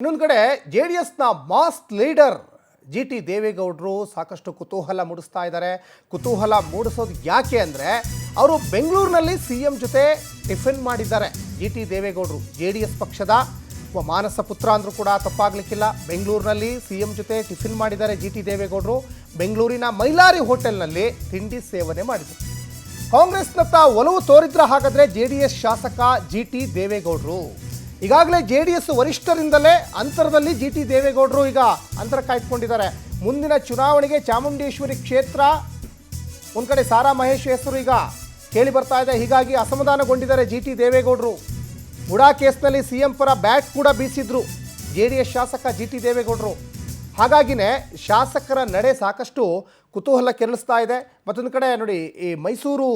ಇನ್ನೊಂದು ಕಡೆ ಜೆಡಿಎಸ್ನ ಮಾಸ್ ಲೀಡರ್ ಜಿ.ಟಿ. ದೇವೇಗೌಡರು ಸಾಕಷ್ಟು ಕುತೂಹಲ ಮೂಡಿಸ್ತಾ ಇದ್ದಾರೆ. ಕುತೂಹಲ ಮೂಡಿಸೋದು ಯಾಕೆ ಅಂದರೆ ಅವರು ಬೆಂಗಳೂರಿನಲ್ಲಿ ಸಿ.ಎಂ ಜೊತೆ ಟಿಫಿನ್ ಮಾಡಿದ್ದಾರೆ. ಜಿ.ಟಿ. ದೇವೇಗೌಡರು ಜೆ.ಡಿ.ಎಸ್ ಪಕ್ಷದ ಮಾನಸ ಪುತ್ರ ಅಂದರೂ ಕೂಡ ತಪ್ಪಾಗಲಿಕ್ಕಿಲ್ಲ. ಬೆಂಗಳೂರಿನಲ್ಲಿ ಸಿ.ಎಂ ಜೊತೆ ಟಿಫಿನ್ ಮಾಡಿದ್ದಾರೆ ಜಿ.ಟಿ. ದೇವೇಗೌಡರು. ಬೆಂಗಳೂರಿನ ಮೈಲಾರಿ ಹೋಟೆಲ್ನಲ್ಲಿ ತಿಂಡಿ ಸೇವನೆ ಮಾಡಿದರು. ಕಾಂಗ್ರೆಸ್ನತ್ತ ಒಲವು ತೋರಿದ್ರ ಹಾಗಾದರೆ ಜೆ.ಡಿ.ಎಸ್ ಶಾಸಕ ಜಿ.ಟಿ. ದೇವೇಗೌಡರು ಈಗಾಗಲೇ ಜೆ.ಡಿ.ಎಸ್ ವರಿಷ್ಠರಿಂದಲೇ ಅಂತರದಲ್ಲಿ ಜಿ.ಟಿ. ದೇವೇಗೌಡರು ಈಗ ಅಂತರ ಕಾಯ್ದುಕೊಂಡಿದ್ದಾರೆ. ಮುಂದಿನ ಚುನಾವಣೆಗೆ ಚಾಮುಂಡೇಶ್ವರಿ ಕ್ಷೇತ್ರ ಒಂದು ಕಡೆ ಸಾರಾ ಮಹೇಶ್ ಹೆಸರು ಈಗ ಕೇಳಿ ಬರ್ತಾ ಇದೆ. ಹೀಗಾಗಿ ಅಸಮಾಧಾನಗೊಂಡಿದ್ದಾರೆ ಜಿ.ಟಿ. ದೇವೇಗೌಡರು. ಬುಡಾ ಕೇಸ್ನಲ್ಲಿ ಸಿ.ಎಂ ಪರ ಬ್ಯಾಟ್ ಕೂಡ ಬೀಸಿದ್ರು ಜೆ.ಡಿ.ಎಸ್ ಶಾಸಕ ಜಿ.ಟಿ. ದೇವೇಗೌಡರು. ಹಾಗಾಗಿನೇ ಶಾಸಕರ ನಡೆ ಸಾಕಷ್ಟು ಕುತೂಹಲ ಕೆರಳಿಸ್ತಾ ಇದೆ. ಮತ್ತೊಂದು ಕಡೆ ನೋಡಿ, ಈ ಮೈಸೂರು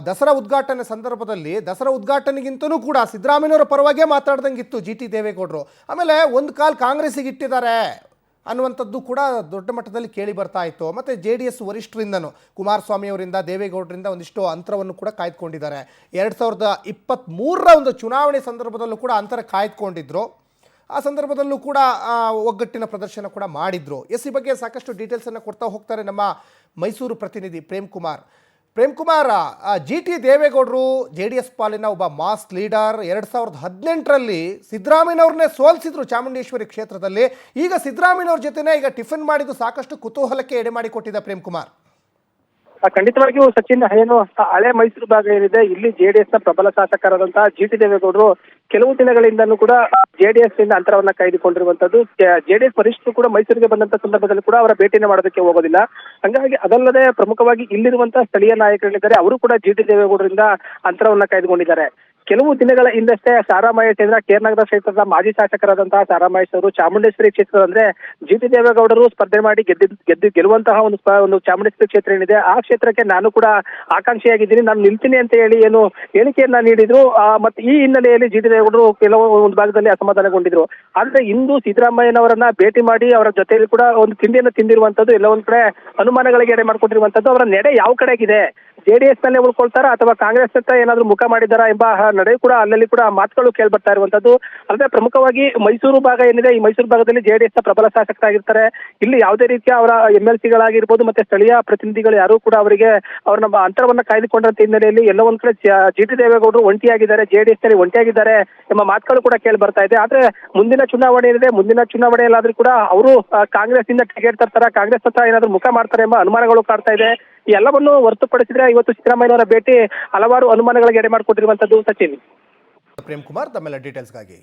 ದಸರಾ ಉದ್ಘಾಟನೆ ಸಂದರ್ಭದಲ್ಲಿ ದಸರಾ ಉದ್ಘಾಟನೆಗಿಂತಲೂ ಕೂಡ ಸಿದ್ದರಾಮಯ್ಯನವರ ಪರವಾಗೇ ಮಾತಾಡ್ದಂಗಿತ್ತು ಜಿ.ಟಿ. ದೇವೇಗೌಡರು. ಆಮೇಲೆ ಒಂದು ಕಾಲ್ ಕಾಂಗ್ರೆಸ್ಸಿಗೆ ಇಟ್ಟಿದ್ದಾರೆ ಅನ್ನುವಂಥದ್ದು ಕೂಡ ದೊಡ್ಡ ಮಟ್ಟದಲ್ಲಿ ಕೇಳಿ ಬರ್ತಾ ಇತ್ತು. ಮತ್ತು ಜೆ.ಡಿ.ಎಸ್ ವರಿಷ್ಠರಿಂದನೂ ಕುಮಾರಸ್ವಾಮಿ ಅವರಿಂದ ದೇವೇಗೌಡರಿಂದ ಒಂದಿಷ್ಟು ಅಂತರವನ್ನು ಕೂಡ ಕಾಯ್ದುಕೊಂಡಿದ್ದಾರೆ. 2023ರ ಒಂದು ಚುನಾವಣೆ ಸಂದರ್ಭದಲ್ಲೂ ಕೂಡ ಅಂತರ ಕಾಯ್ದುಕೊಂಡಿದ್ರು. ಆ ಸಂದರ್ಭದಲ್ಲೂ ಕೂಡ ಒಗ್ಗಟ್ಟಿನ ಪ್ರದರ್ಶನ ಕೂಡ ಮಾಡಿದ್ರು. ಈ ಬಗ್ಗೆ ಸಾಕಷ್ಟು ಡೀಟೇಲ್ಸನ್ನು ಕೊಡ್ತಾ ಹೋಗ್ತಾರೆ ನಮ್ಮ ಮೈಸೂರು ಪ್ರತಿನಿಧಿ ಪ್ರೇಮ್ ಕುಮಾರ್. ಜಿ.ಟಿ. ದೇವೇಗೌಡರು ಜೆ.ಡಿ.ಎಸ್ ಪಾಲಿನ ಒಬ್ಬ ಮಾಸ್ ಲೀಡರ್. 2018ರಲ್ಲಿ ಸಿದ್ದರಾಮಯ್ಯನವ್ರನ್ನೇ ಸೋಲಿಸಿದ್ರು ಚಾಮುಂಡೇಶ್ವರಿ ಕ್ಷೇತ್ರದಲ್ಲಿ. ಈಗ ಸಿದ್ದರಾಮಯ್ಯನವ್ರ ಜೊತೆನೇ ಈಗ ಟಿಫಿನ್ ಮಾಡಿದ್ದು ಸಾಕಷ್ಟು ಕುತೂಹಲಕ್ಕೆ ಎಡೆ ಮಾಡಿಕೊಟ್ಟಿದ್ದ ಪ್ರೇಮ್ ಕುಮಾರ್. ಖಂಡಿತವಾಗಿಯೂ ಸಚಿನ್, ಏನು ಹಳೆ ಮೈಸೂರು ಭಾಗ ಏನಿದೆ, ಇಲ್ಲಿ ಜೆಡಿಎಸ್ ನ ಪ್ರಬಲ ಶಾಸಕರಾದಂತಹ ಜಿ.ಟಿ. ದೇವೇಗೌಡರು ಕೆಲವು ದಿನಗಳಿಂದಲೂ ಕೂಡ ಜೆಡಿಎಸ್ ನಿಂದ ಅಂತರವನ್ನ ಕಾಯ್ದುಕೊಂಡಿರುವಂತದ್ದು. ಜೆಡಿಎಸ್ ವರಿಷ್ಠರು ಕೂಡ ಮೈಸೂರಿಗೆ ಬಂದಂತ ಸಂದರ್ಭದಲ್ಲಿ ಕೂಡ ಅವರ ಭೇಟಿಯನ್ನು ಮಾಡೋದಕ್ಕೆ ಹೋಗೋದಿಲ್ಲ. ಹಂಗಾಗಿ ಅದಲ್ಲದೆ ಪ್ರಮುಖವಾಗಿ ಇಲ್ಲಿರುವಂತಹ ಸ್ಥಳೀಯ ನಾಯಕರಿದ್ದಾರೆ, ಅವರು ಕೂಡ ಜಿ.ಟಿ. ದೇವೇಗೌಡರಿಂದ ಅಂತರವನ್ನ ಕಾಯ್ದುಕೊಂಡಿದ್ದಾರೆ. ಕೆಲವು ದಿನಗಳ ಹಿಂದಷ್ಟೇ ಸಾರಾ ಮಹೇಶ್ ಕೇರ್ನಗರ ಕ್ಷೇತ್ರದ ಮಾಜಿ ಶಾಸಕರಾದಂತಹ ಸಾರಾ ಮಹೇಶ್ ಅವರು ಚಾಮುಂಡೇಶ್ವರಿ ಕ್ಷೇತ್ರ ಅಂದ್ರೆ ಜಿ.ಟಿ. ದೇವೇಗೌಡರು ಸ್ಪರ್ಧೆ ಮಾಡಿ ಗೆಲ್ಲುವಂತಹ ಒಂದು ಚಾಮುಂಡೇಶ್ವರಿ ಕ್ಷೇತ್ರ ಏನಿದೆ, ಆ ಕ್ಷೇತ್ರಕ್ಕೆ ನಾನು ಕೂಡ ಆಕಾಂಕ್ಷಿಯಾಗಿದ್ದೀನಿ, ನಾನು ನಿಲ್ತೀನಿ ಅಂತ ಹೇಳಿ ಏನು ಹೇಳಿಕೆಯನ್ನ ನೀಡಿದ್ರು. ಮತ್ತೆ ಈ ಹಿನ್ನೆಲೆಯಲ್ಲಿ ಜಿ.ಟಿ. ದೇವೇಗೌಡರು ಕೆಲವು ಒಂದು ಭಾಗದಲ್ಲಿ ಅಸಮಾಧಾನಗೊಂಡಿದ್ರು. ಆದ್ರೆ ಇಂದು ಸಿದ್ದರಾಮಯ್ಯನವರನ್ನ ಭೇಟಿ ಮಾಡಿ ಅವರ ಜೊತೆಯಲ್ಲಿ ಕೂಡ ಒಂದು ತಿಂಡಿಯನ್ನು ತಿಂದಿರುವಂತದ್ದು ಎಲ್ಲ ಒಂದ್ ಕಡೆ ಅನುಮಾನಗಳಿಗೆ ಎಡೆ ಮಾಡಿಕೊಂಡಿರುವಂತದ್ದು. ಅವರ ನಡೆ ಯಾವ ಕಡೆಗಿದೆ, ಜೆಡಿಎಸ್ ನಲ್ಲೇ ಉಳ್ಕೊಳ್ತಾರ ಅಥವಾ ಕಾಂಗ್ರೆಸ್ ಹತ್ರ ಏನಾದ್ರು ಮುಖ ಮಾಡಿದಾರಾ ಎಂಬ ನಡೆ ಕೂಡ ಅಲ್ಲಲ್ಲಿ ಕೂಡ ಮಾತುಗಳು ಕೇಳ್ಬರ್ತಾ ಇರುವಂತದ್ದು. ಅಲ್ಲದೆ ಪ್ರಮುಖವಾಗಿ ಮೈಸೂರು ಭಾಗ ಏನಿದೆ, ಈ ಮೈಸೂರು ಭಾಗದಲ್ಲಿ ಜೆಡಿಎಸ್ ನ ಪ್ರಬಲ ಶಾಸಕರಾಗಿರ್ತಾರೆ. ಇಲ್ಲಿ ಯಾವುದೇ ರೀತಿಯ ಅವರ MLC-ಗಳಾಗಿರ್ಬೋದು ಮತ್ತೆ ಸ್ಥಳೀಯ ಪ್ರತಿನಿಧಿಗಳು ಯಾರು ಕೂಡ ಅವರಿಗೆ ಅವ್ರನ್ನ ಅಂತರವನ್ನ ಕಾಯ್ದುಕೊಂಡಂತ ಹಿನ್ನೆಲೆಯಲ್ಲಿ ಎಲ್ಲ ಒಂದ್ ಕಡೆ ಜಿ.ಟಿ. ದೇವೇಗೌಡರು ಒಂಟಿಯಾಗಿದ್ದಾರೆ, ಜೆಡಿಎಸ್ ನಲ್ಲಿ ಒಂಟಿಯಾಗಿದ್ದಾರೆ ಎಂಬ ಮಾತುಗಳು ಕೂಡ ಕೇಳಿ ಬರ್ತಾ ಇದೆ. ಆದ್ರೆ ಮುಂದಿನ ಚುನಾವಣೆ ಏನಿದೆ, ಮುಂದಿನ ಚುನಾವಣೆಯಲ್ಲಾದ್ರೂ ಕೂಡ ಅವರು ಕಾಂಗ್ರೆಸ್ ಇಂದ ಟಿಕೆಟ್ ತರ್ತಾರ, ಕಾಂಗ್ರೆಸ್ ಹತ್ರ ಏನಾದ್ರು ಮುಖ ಮಾಡ್ತಾರೆ ಎಂಬ ಅನುಮಾನಗಳು ಕಾಡ್ತಾ ಇದೆ. ಈ ಎಲ್ಲವನ್ನು ಹೊರತುಪಡಿಸಿದ್ರೆ ಇವತ್ತು ಸಿದ್ದರಾಮಯ್ಯನವರ ಭೇಟಿ ಹಲವಾರು ಅನುಮಾನಗಳಿಗೆ ಎಡೆ ಮಾಡಿಕೊಟ್ಟಿರುವಂತದ್ದು. ಸಚಿನ್, ಪ್ರೇಮ್ ಕುಮಾರ್ ತಮ್ಮೆಲ್ಲ ಡೀಟೇಲ್ಸ್ಗಾಗಿ